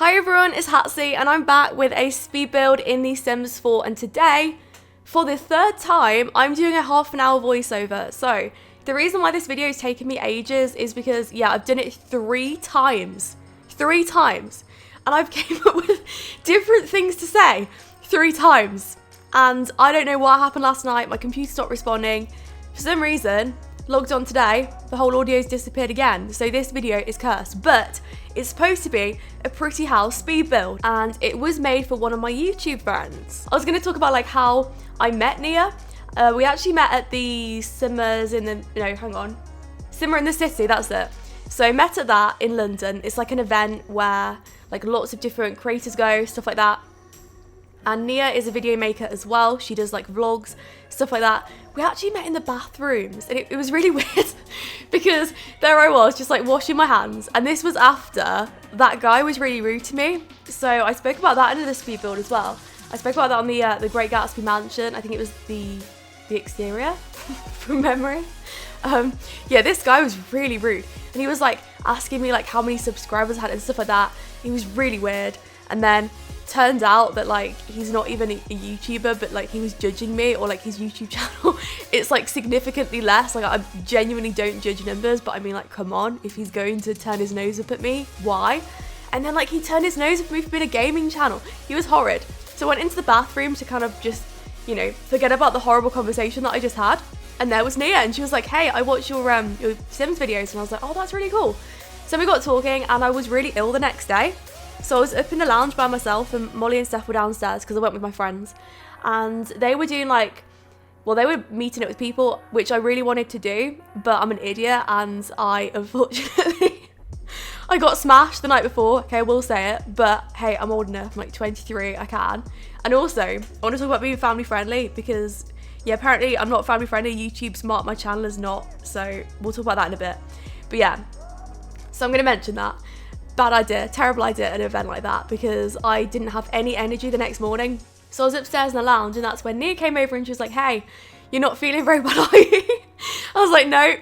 Hi everyone, it's Hatsy and I'm back with a speed build in the Sims 4, and today, for the third time, I'm doing a half an hour voiceover. So, the reason why this video is taking me ages is because, yeah, I've done it three times, and I've came up with different things to say 3 times, and I don't know what happened last night. My computer stopped responding. For some reason, logged on today, the whole audio's disappeared again, so this video is cursed, but it's supposed to be a pretty house speed build, and it was made for one of my YouTube friends. I was going to talk about like how I met Nia. We actually met at the Simmer in the City, that's it. So I met at that in London. It's like an event where like lots of different creators go, stuff like that. And Nia is a video maker as well. She does like vlogs, stuff like that. We actually met in the bathrooms, and it was really weird because there I was just like washing my hands, and this was after that guy was really rude to me. So I spoke about that in the speed build as well. I spoke about that on the Great Gatsby mansion. I think it was the exterior from memory. Yeah, this guy was really rude, and he was like asking me like how many subscribers I had and stuff like that. He was really weird, and then turned out that like he's not even a YouTuber, but like he was judging me, or like his YouTube channel, it's like significantly less. Like I genuinely don't judge numbers, but I mean like come on, if he's going to turn his nose up at me, why? And then like he turned his nose up at me for being a gaming channel. He was horrid. So I went into the bathroom to kind of just, you know, forget about the horrible conversation that I just had, and there was Nia, and she was like, hey, I watched your Sims videos, and I was like, oh, that's really cool. So we got talking, and I was really ill the next day. So I was up in the lounge by myself, and Molly and Steph were downstairs because I went with my friends, and they were doing like, well, they were meeting up with people, which I really wanted to do, but I'm an idiot, and I unfortunately I got smashed the night before. Okay, I will say it, but hey, I'm old enough. I'm like 23, I can. And also, I want to talk about being family friendly because, yeah, apparently I'm not family friendly. YouTube's marked my channel as not, so we'll talk about that in a bit. But yeah, so I'm going to mention that. Bad idea, terrible idea at an event like that, because I didn't have any energy the next morning. So I was upstairs in the lounge, and that's when Nia came over and she was like, hey, you're not feeling very well, are you? I was like, no.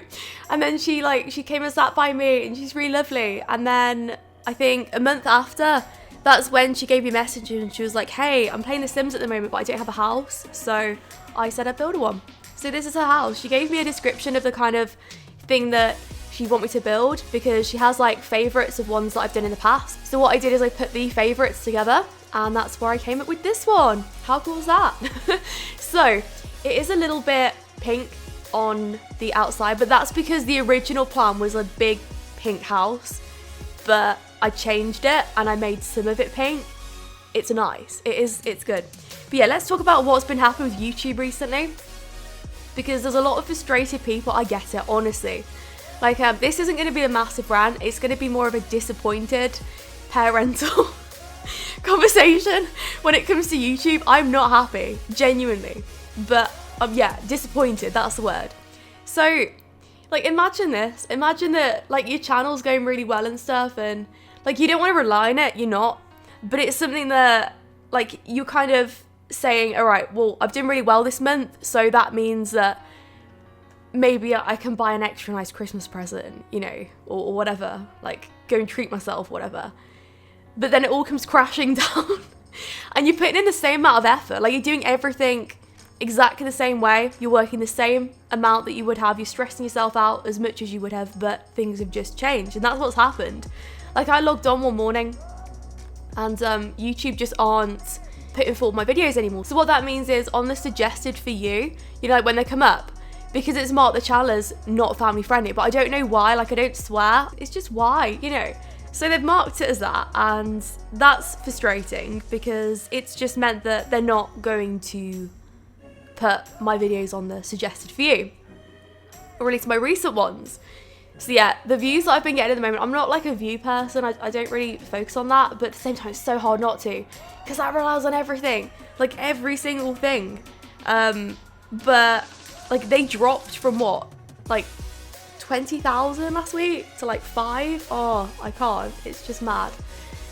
And then she came and sat by me, and she's really lovely. And then I think a month after, that's when she gave me a message, and she was like, hey, I'm playing The Sims at the moment, but I don't have a house. So I said I'd build one. So this is her house. She gave me a description of the kind of thing that she want me to build, because she has like favorites of ones that I've done in the past. So what I did is I put the favorites together, and that's where I came up with this one. How cool is that? So it is a little bit pink on the outside, but that's because the original plan was a big pink house, but I changed it and I made some of it pink. It's nice, it's good. But yeah, let's talk about what's been happening with YouTube recently, because there's a lot of frustrated people. I get it, honestly. Like, this isn't going to be a massive rant. It's going to be more of a disappointed parental conversation when it comes to YouTube. I'm not happy, genuinely. But, yeah, disappointed, that's the word. So, like, imagine this. Imagine that, like, your channel's going really well and stuff, and, like, you don't want to rely on it. You're not. But it's something that, like, you kind of saying, all right, well, I've done really well this month, so that means that maybe I can buy an extra nice Christmas present, you know, or whatever, like go and treat myself, whatever. But then it all comes crashing down, and you're putting in the same amount of effort. Like, you're doing everything exactly the same way. You're working the same amount that you would have. You're stressing yourself out as much as you would have, but things have just changed, and that's what's happened. Like, I logged on one morning, and YouTube just aren't putting forward my videos anymore. So what that means is on the suggested for you, you know, like when they come up, because it's marked the channel as not family friendly, but I don't know why. Like, I don't swear, it's just why, you know. So they've marked it as that, and that's frustrating because it's just meant that they're not going to put my videos on the suggested for you, or at least my recent ones. So yeah, the views that I've been getting at the moment, I'm not like a view person. I don't really focus on that, but at the same time it's so hard not to, because that relies on everything, like every single thing. But like, they dropped from what, like 20,000 last week to like 5. Oh, I can't. It's just mad.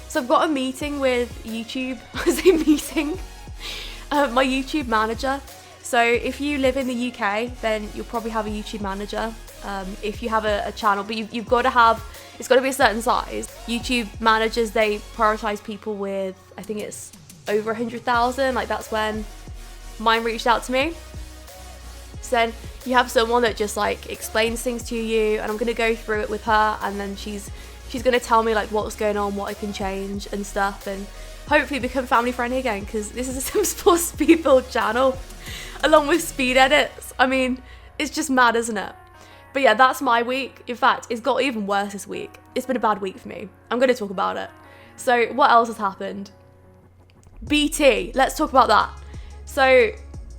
So I've got a meeting with YouTube. I say meeting. My YouTube manager. So if you live in the UK, then you'll probably have a YouTube manager. If you have a channel, but you've got to have it's got to be a certain size. YouTube managers, they prioritize people with, I think it's over 100,000. Like that's when mine reached out to me. So then you have someone that just like explains things to you, and I'm gonna go through it with her, and then she's gonna tell me like what's going on, what I can change and stuff, and hopefully become family friendly again, because this is a Sims 4 speed build channel along with speed edits. I mean, it's just mad, isn't it? But yeah, that's my week. In fact, it's got even worse this week. It's been a bad week for me. I'm gonna talk about it. So what else has happened? BT, let's talk about that. So,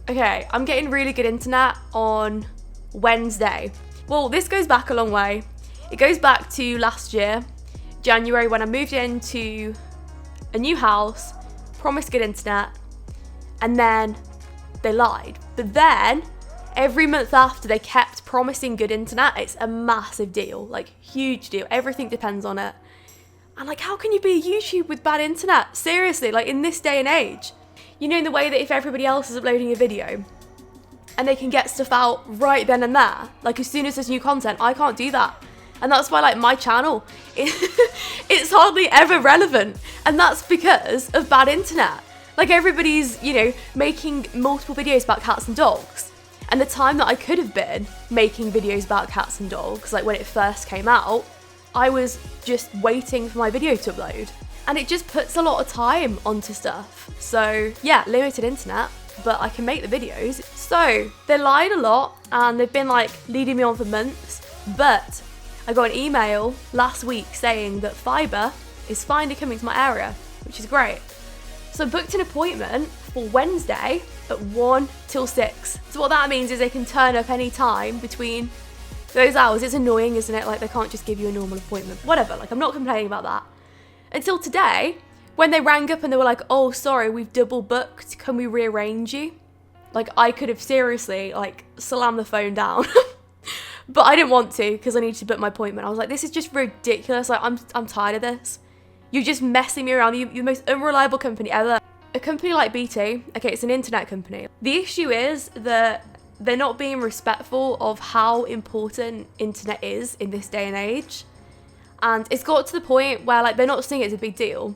okay, I'm getting really good internet on Wednesday. Well, this goes back a long way. It goes back to last year, January, when I moved into a new house, promised good internet, and then they lied. But then, every month after, they kept promising good internet. It's a massive deal, like huge deal. Everything depends on it. And like, how can you be a YouTube with bad internet? Seriously, like in this day and age. You know, in the way that if everybody else is uploading a video and they can get stuff out right then and there, like as soon as there's new content, I can't do that. And that's why like my channel, it's hardly ever relevant. And that's because of bad internet. Like everybody's, you know, making multiple videos about cats and dogs. And the time that I could have been making videos about cats and dogs, like when it first came out, I was just waiting for my video to upload. And it just puts a lot of time onto stuff. So yeah, limited internet, but I can make the videos. So they lied a lot and they've been like leading me on for months. But I got an email last week saying that fibre is finally coming to my area, which is great. So I booked an appointment for Wednesday at 1 till 6. So what that means is they can turn up any time between those hours. It's annoying, isn't it? Like they can't just give you a normal appointment. Whatever, like I'm not complaining about that. Until today, when they rang up and they were like, oh, sorry, we've double booked. Can we rearrange you? Like I could have seriously like slammed the phone down. But I didn't want to because I needed to book my appointment. I was like, this is just ridiculous. Like I'm tired of this. You're just messing me around. You're the most unreliable company ever. A company like BT, okay, it's an internet company. The issue is that they're not being respectful of how important internet is in this day and age. And it's got to the point where like they're not seeing it as a big deal.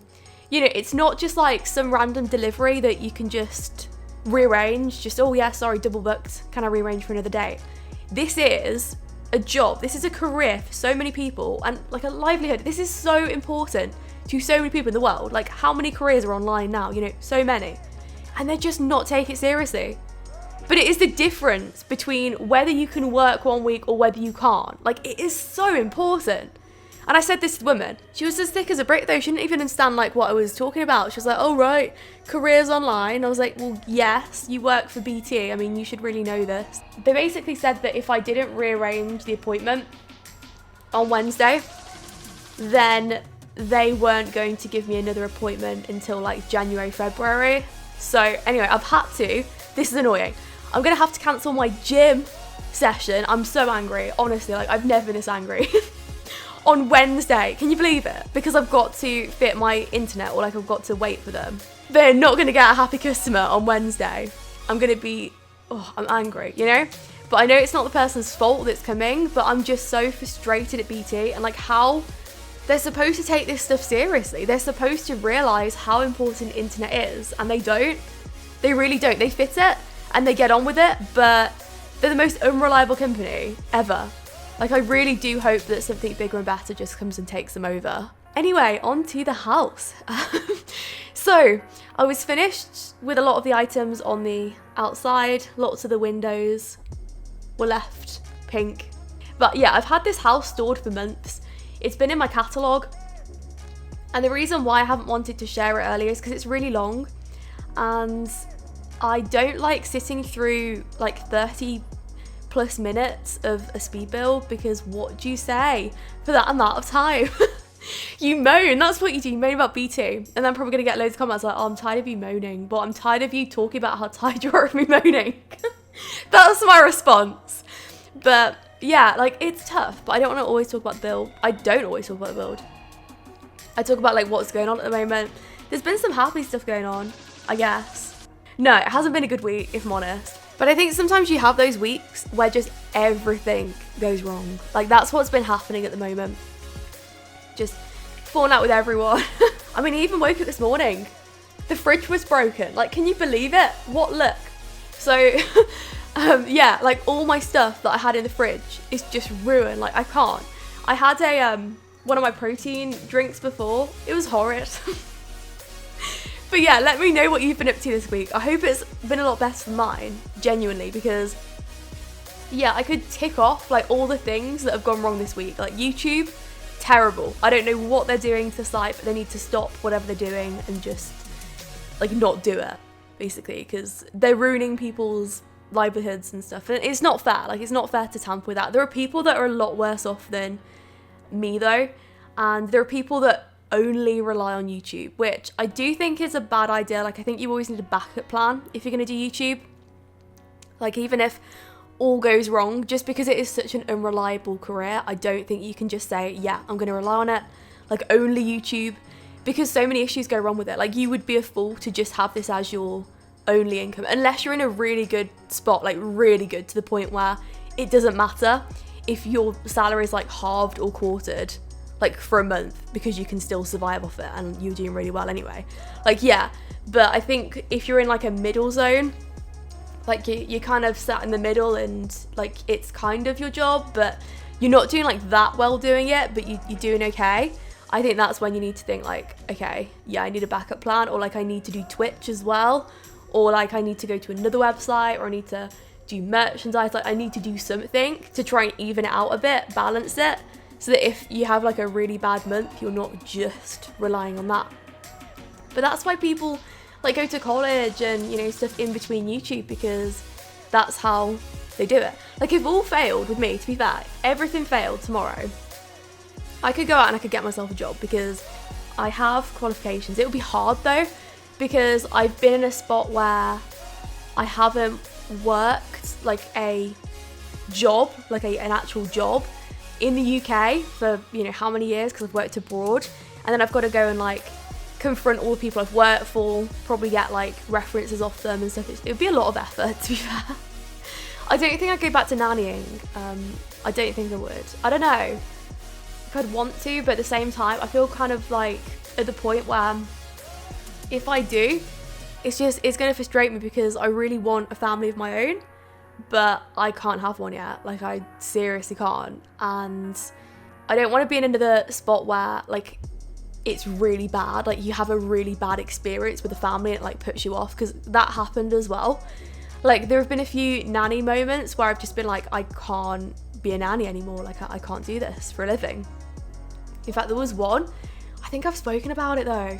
You know, it's not just like some random delivery that you can just rearrange. Just, oh yeah, sorry, double booked. Can I rearrange for another day? This is a job. This is a career for so many people and like a livelihood. This is so important to so many people in the world. Like how many careers are online now? You know, so many. And they're just not taking it seriously. But it is the difference between whether you can work one week or whether you can't. Like it is so important. And I said this to the woman. She was as thick as a brick though. She didn't even understand like what I was talking about. She was like, oh right, careers online. I was like, well, yes, you work for BT. I mean, you should really know this. They basically said that if I didn't rearrange the appointment on Wednesday, then they weren't going to give me another appointment until like January, February. So anyway, I've had to, this is annoying. I'm gonna have to cancel my gym session. I'm so angry, honestly, like I've never been this angry. On Wednesday, can you believe it? Because I've got to fit my internet or like I've got to wait for them. They're not gonna get a happy customer on Wednesday. I'm gonna be, oh, I'm angry, you know? But I know it's not the person's fault that's coming, but I'm just so frustrated at BT and like how they're supposed to take this stuff seriously. They're supposed to realise how important internet is and they don't. They really don't. They fit it and they get on with it, but they're the most unreliable company ever. Like I really do hope that something bigger and better just comes and takes them over. Anyway, on to the house. So I was finished with a lot of the items on the outside. Lots of the windows were left pink. But yeah, I've had this house stored for months. It's been in my catalogue. And the reason why I haven't wanted to share it earlier is because it's really long. And I don't like sitting through like 30 plus minutes of a speed build because what do you say for that amount of time? You moan, that's what you do, you moan about BT. And then I'm probably gonna get loads of comments like, oh, I'm tired of you moaning, but I'm tired of you talking about how tired you are of me moaning. That's my response. But yeah, like it's tough, but I don't want to always talk about the build. I don't always talk about the build. I talk about like what's going on at the moment. There's been some happy stuff going on, I guess. No, it hasn't been a good week, if I'm honest. But I think sometimes you have those weeks where just everything goes wrong. Like that's what's been happening at the moment. just falling out with everyone. I mean, I even woke up this morning. The fridge was broken. Like, can you believe it? What luck? So, yeah, like all my stuff that I had in the fridge is just ruined. Like, I can't. I had one of my protein drinks before. It was horrid. But yeah, let me know what you've been up to this week. I hope it's been a lot better than mine, genuinely, because yeah, I could tick off like all the things that have gone wrong this week. Like YouTube, terrible. I don't know what they're doing to the site, but they need to stop whatever they're doing and just like not do it, basically, because they're ruining people's livelihoods and stuff. And it's not fair. Like, it's not fair to tamper with that. There are people that are a lot worse off than me though, and there are people that only rely on YouTube, which I do think is a bad idea. Like, I think you always need a backup plan if you're going to do YouTube. Like, even if all goes wrong, just because it is such an unreliable career, I don't think you can just say, yeah, I'm going to rely on it, like only YouTube, because so many issues go wrong with it. Like, you would be a fool to just have this as your only income, unless you're in a really good spot, like really good, to the point where it doesn't matter if your salary is like halved or quartered, like for a month, because you can still survive off it and you're doing really well anyway. Like, yeah, but I think if you're in like a middle zone, like you kind of sat in the middle and like it's kind of your job, but you're not doing like that well doing it, but you're doing okay. I think that's when you need to think like, okay, yeah, I need a backup plan, or like I need to do Twitch as well, or like I need to go to another website, or I need to do merchandise. Like, I need to do something to try and even it out a bit, balance it, so that if you have like a really bad month, you're not just relying on that. But that's why people like go to college and, you know, stuff in between YouTube, because that's how they do it. Like, if all failed with me, to be fair, everything failed tomorrow, I could go out and I could get myself a job because I have qualifications. It would be hard though, because I've been in a spot where I haven't worked like a job, like an actual job in the UK for, you know, how many years, because I've worked abroad, and then I've got to go and like confront all the people I've worked for, probably get like references off them and stuff. It would be a lot of effort, to be fair. I don't think I'd go back to nannying. I don't think I would. I don't know if I'd want to, but at the same time, I feel kind of like at the point where if I do, it's going to frustrate me, because I really want a family of my own, but I can't have one yet. Like, I seriously can't. And I don't want to be in another spot where like it's really bad, like you have a really bad experience with a family and it like puts you off, because that happened as well. Like, there have been a few nanny moments where I've just been like, I can't be a nanny anymore. Like, I can't do this for a living. In fact, there was one, I think I've spoken about it though.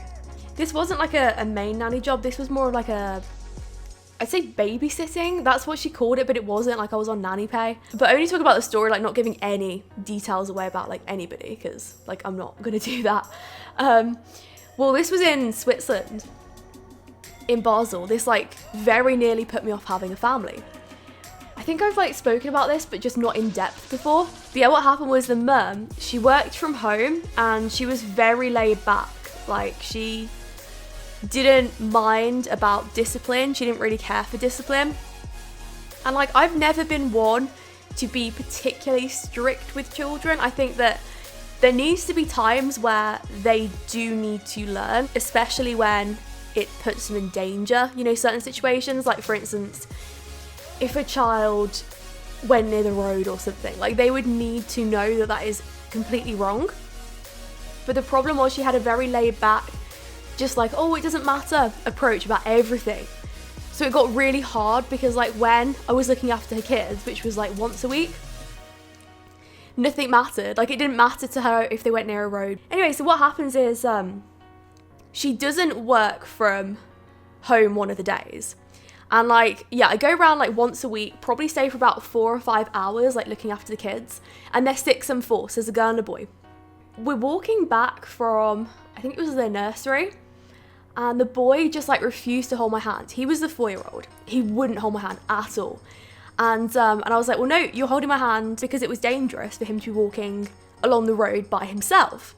This wasn't like a main nanny job. This was more of like I'd say babysitting. That's what she called it, but it wasn't. Like, I was on nanny pay. But only talk about the story, like not giving any details away about like anybody, because like I'm not gonna do that. Well, this was in Switzerland, in Basel. This like very nearly put me off having a family. I think I've like spoken about this, but just not in depth before. But yeah, what happened was the mum, she worked from home and she was very laid back. Like, she didn't mind about discipline. She didn't really care for discipline. And like, I've never been one to be particularly strict with children. I think that there needs to be times where they do need to learn, especially when it puts them in danger, you know, certain situations. Like, for instance, if a child went near the road or something, like they would need to know that that is completely wrong. But the problem was she had a very laid back, just like, oh, it doesn't matter approach about everything. So it got really hard, because like when I was looking after her kids, which was like once a week, nothing mattered. Like, it didn't matter to her if they went near a road. Anyway, so what happens is she doesn't work from home one of the days. And like, yeah, I go around like once a week, probably stay for about 4 or 5 hours, like looking after the kids. And they're 6 and 4, so there's a girl and a boy. We're walking back from, I think it was their nursery, and the boy just like refused to hold my hand. He was the 4-year-old. He wouldn't hold my hand at all. And I was like, well, no, you're holding my hand, because it was dangerous for him to be walking along the road by himself.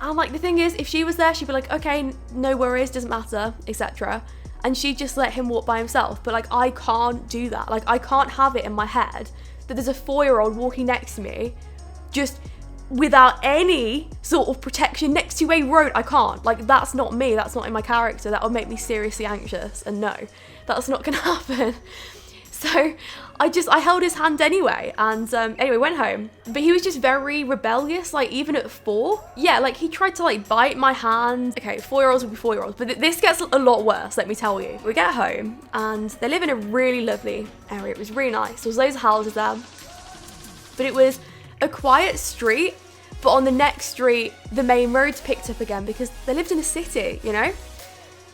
And like, the thing is, if she was there, she'd be like, okay, no worries, doesn't matter, etc. And she'd just let him walk by himself. But like, I can't do that. Like, I can't have it in my head that there's a 4-year-old walking next to me, just without any sort of protection next to a road. I can't. Like, that's not me. That's not in my character. That would make me seriously anxious. And no, that's not gonna happen. So I held his hand anyway, and anyway, went home. But he was just very rebellious, like even at 4. Yeah, like he tried to like bite my hand. Okay, 4-year-olds will be 4-year-olds, but this gets a lot worse, let me tell you. We get home, and they live in a really lovely area. It was really nice. There was loads of houses there. But it was a quiet street, but on the next street, the main roads picked up again because they lived in a city, you know?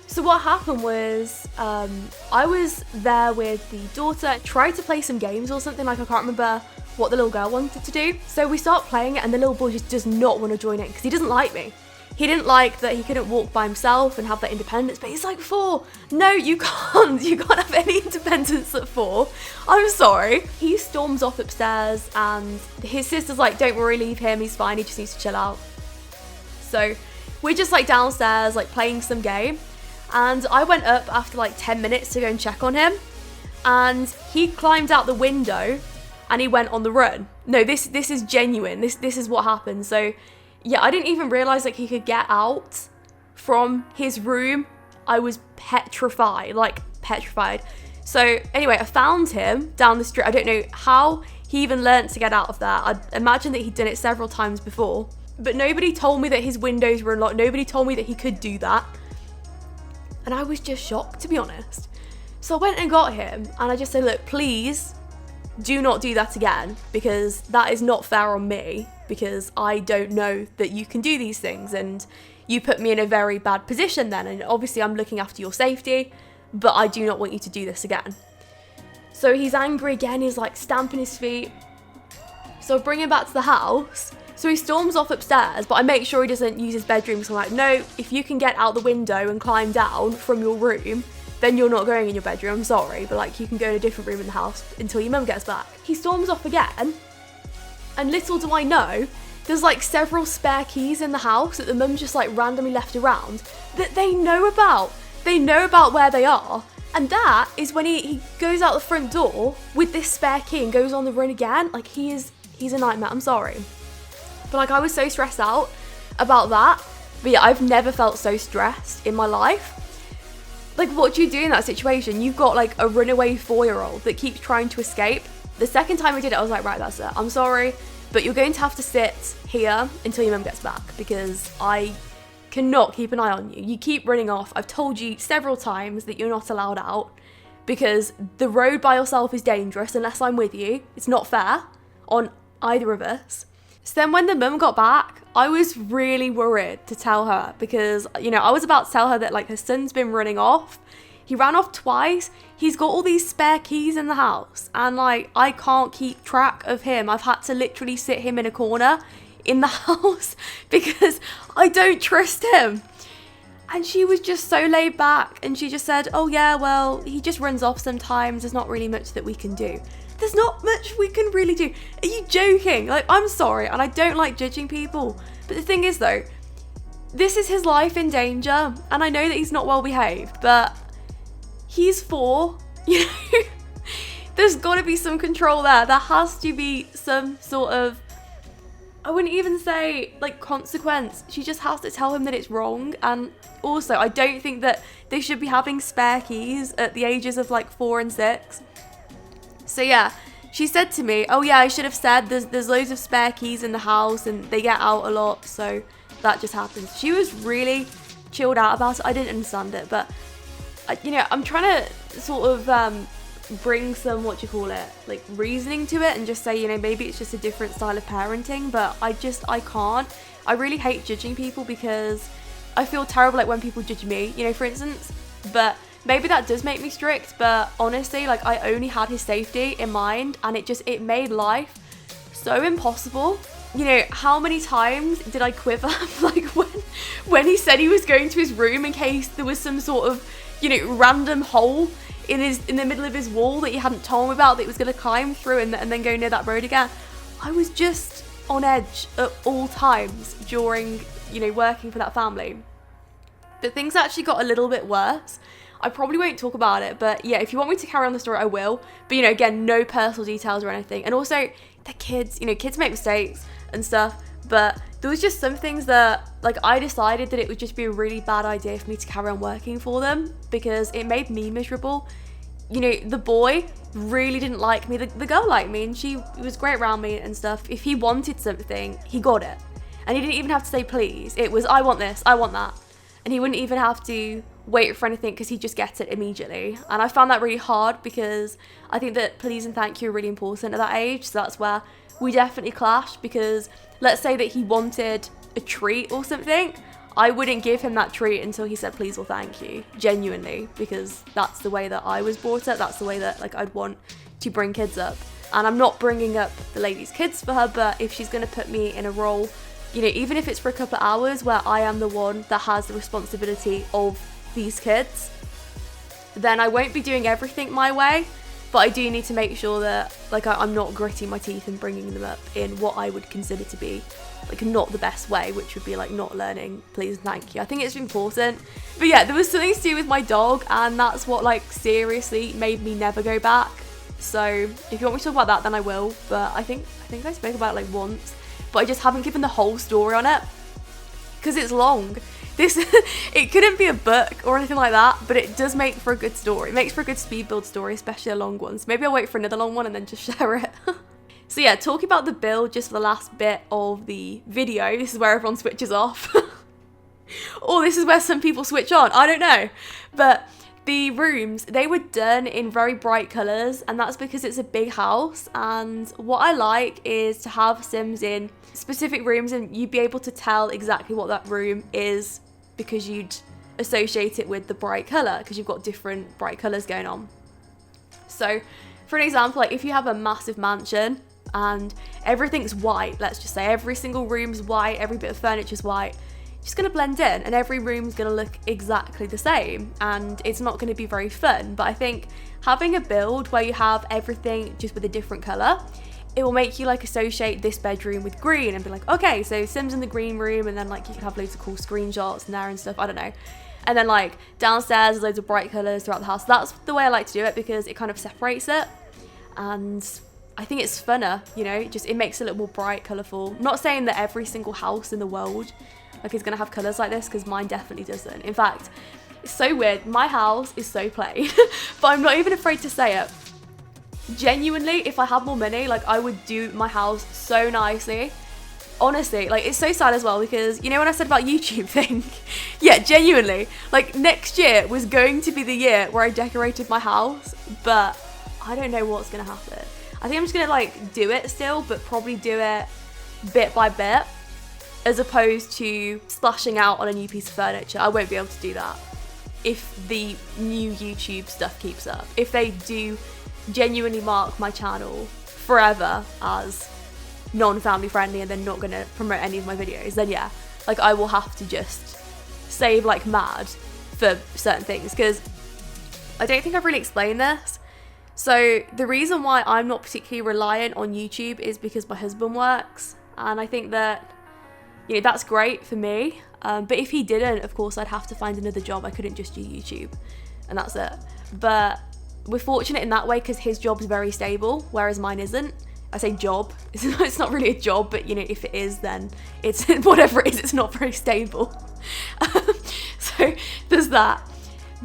So what happened was, I was there with the daughter, tried to play some games or something, like I can't remember what the little girl wanted to do. So we start playing it and the little boy just does not want to join in because he doesn't like me. He didn't like that he couldn't walk by himself and have that independence, but he's like 4. No, you can't. You can't have any independence at 4. I'm sorry. He storms off upstairs and his sister's like, don't worry, leave him. He's fine. He just needs to chill out. So we're just like downstairs, like playing some game. And I went up after like 10 minutes to go and check on him. And he climbed out the window and he went on the run. No, this is genuine. This is what happened. So yeah, I didn't even realize like he could get out from his room. I was petrified, like petrified. So anyway, I found him down the street. I don't know how he even learned to get out of there. I imagine that he'd done it several times before. But nobody told me that his windows were unlocked. Nobody told me that he could do that. And I was just shocked, to be honest. So I went and got him and I just said, look, please do not do that again, because that is not fair on me, because I don't know that you can do these things and you put me in a very bad position then. And obviously I'm looking after your safety, but I do not want you to do this again. So he's angry again. He's like stamping his feet. So I bring him back to the house. So he storms off upstairs, but I make sure he doesn't use his bedroom. So I'm like, no, if you can get out the window and climb down from your room, then you're not going in your bedroom. I'm sorry, but like you can go in a different room in the house until your mum gets back. He storms off again, and little do I know, there's like several spare keys in the house that the mum just like randomly left around that they know about. They know about where they are. And that is when he goes out the front door with this spare key and goes on the run again. Like he's a nightmare. I'm sorry. But like I was so stressed out about that. But yeah, I've never felt so stressed in my life. Like, what do you do in that situation? You've got like a runaway 4-year-old that keeps trying to escape. The second time I did it, I was like, right, that's it. I'm sorry, but you're going to have to sit here until your mum gets back, because I cannot keep an eye on you. You keep running off. I've told you several times that you're not allowed out because the road by yourself is dangerous unless I'm with you. It's not fair on either of us. So then when the mum got back, I was really worried to tell her, because, you know, I was about to tell her that like her son's been running off. He ran off twice. He's got all these spare keys in the house and like I can't keep track of him. I've had to literally sit him in a corner in the house because I don't trust him. And she was just so laid back and she just said, oh yeah, well, he just runs off sometimes. There's not really much that we can do. There's not much we can really do. Are you joking? Like, I'm sorry, and I don't like judging people. But the thing is though, this is his life in danger, and I know that he's not well behaved, but he's 4, you know? There's gotta be some control there. There has to be some sort of, I wouldn't even say like consequence. She just has to tell him that it's wrong. And also, I don't think that they should be having spare keys at the ages of like 4 and 6. So yeah, she said to me, oh yeah, I should have said there's loads of spare keys in the house and they get out a lot, so that just happens. She was really chilled out about it. I didn't understand it, but you know, I'm trying to sort of bring some, like reasoning to it and just say, you know, maybe it's just a different style of parenting, but I can't. I really hate judging people because I feel terrible like when people judge me, you know, for instance, but maybe that does make me strict, but honestly, like I only had his safety in mind and it made life so impossible. You know, how many times did I quiver like when he said he was going to his room in case there was some sort of, you know, random hole in the middle of his wall that he hadn't told me about that he was going to climb through and then go near that road again. I was just on edge at all times during, you know, working for that family. But things actually got a little bit worse. I probably won't talk about it, but yeah, if you want me to carry on the story, I will. But, you know, again, no personal details or anything. And also, they're kids. You know, kids make mistakes and stuff. But there was just some things that, like, I decided that it would just be a really bad idea for me to carry on working for them because it made me miserable. You know, the boy really didn't like me. The girl liked me and she was great around me and stuff. If he wanted something, he got it. And he didn't even have to say please. It was, I want this, I want that. And he wouldn't even have to wait for anything because he'd just get it immediately. And I found that really hard because I think that please and thank you are really important at that age. So that's where we definitely clashed, because let's say that he wanted a treat or something, I wouldn't give him that treat until he said please or thank you, genuinely, because that's the way that I was brought up. That's the way that, like, I'd want to bring kids up. And I'm not bringing up the lady's kids for her, but if she's going to put me in a role, you know, even if it's for a couple of hours where I am the one that has the responsibility of these kids, then I won't be doing everything my way. But I do need to make sure that, like, I'm not gritting my teeth and bringing them up in what I would consider to be, like, not the best way, which would be, like, not learning please and thank you. I think it's important. But yeah, there was something to do with my dog, and that's what, like, seriously made me never go back. So if you want me to talk about that, then I will. But I think I spoke about it, like, once, but I just haven't given the whole story on it because it's long. It couldn't be a book or anything like that, but it does make for a good story. It makes for a good speed build story, especially a long one. So maybe I'll wait for another long one and then just share it. So yeah, talking about the build just for the last bit of the video. This is where everyone switches off. Or this is where some people switch on. I don't know. But the rooms, they were done in very bright colours, and that's because it's a big house. And what I like is to have Sims in specific rooms and you'd be able to tell exactly what that room is because you'd associate it with the bright colour because you've got different bright colours going on. So for an example, like if you have a massive mansion and everything's white, let's just say every single room's white, every bit of furniture's white, it's just going to blend in and every room's going to look exactly the same and it's not going to be very fun. But I think having a build where you have everything just with a different colour, it will make you, like, associate this bedroom with green and be like, okay, so Sims in the green room, and then, like, you can have loads of cool screenshots in there and stuff, I don't know. And then, like, downstairs there's loads of bright colours throughout the house. That's the way I like to do it because it kind of separates it, and I think it's funner, you know, it makes it a little more bright, colourful. I'm not saying that every single house in the world, like, is going to have colours like this, because mine definitely doesn't. In fact, it's so weird, my house is so plain, but I'm not even afraid to say it. Genuinely, if I had more money, like, I would do my house so nicely. Honestly, like, it's so sad as well because, you know, when I said about YouTube thing, yeah, genuinely, like, next year was going to be the year where I decorated my house, but I don't know what's gonna happen. I think I'm just gonna, like, do it still, but probably do it bit by bit as opposed to splashing out on a new piece of furniture. I won't be able to do that if the new YouTube stuff keeps up. If they do genuinely mark my channel forever as non-family friendly and they're not gonna promote any of my videos, then yeah, like, I will have to just save like mad for certain things, because I don't think I've really explained this. So the reason why I'm not particularly reliant on YouTube is because my husband works, and I think that, you know, that's great for me, but if he didn't, of course I'd have to find another job. I couldn't just do YouTube and that's it. But we're fortunate in that way because his job's very stable, whereas mine isn't. I say job, it's not really a job, but, you know, if it is, then it's whatever it is, it's not very stable. So there's that,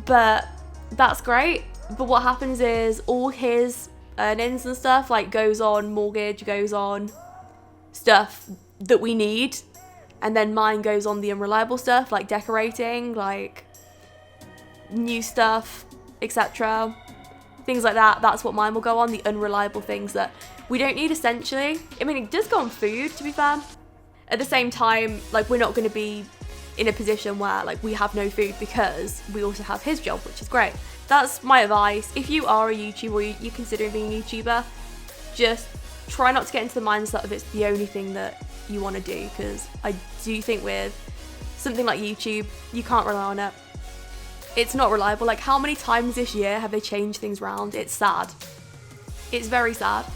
but that's great. But what happens is all his earnings and stuff, like, goes on mortgage, goes on stuff that we need, and then mine goes on the unreliable stuff, like decorating, like new stuff, etc. Things like that. That's what mine will go on, the unreliable things that we don't need, essentially. I mean, it does go on food, to be fair. At the same time, like, we're not going to be in a position where, like, we have no food because we also have his job, which is great. That's my advice. If you are a YouTuber or you're considering being a YouTuber, just try not to get into the mindset of it's the only thing that you want to do, because I do think with something like YouTube, you can't rely on it. It's not reliable. Like, how many times this year have they changed things around? It's sad. It's very sad.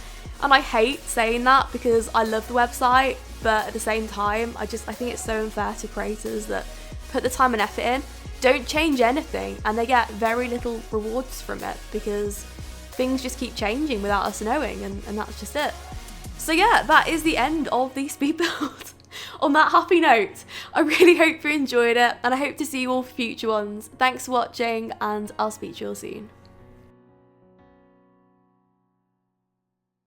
And I hate saying that because I love the website, but at the same time, I think it's so unfair to creators that put the time and effort in, don't change anything, and they get very little rewards from it because things just keep changing without us knowing, and that's just it. So yeah, that is the end of the speed build. On that happy note, I really hope you enjoyed it, and I hope to see you all for future ones. Thanks for watching, and I'll speak to you all soon.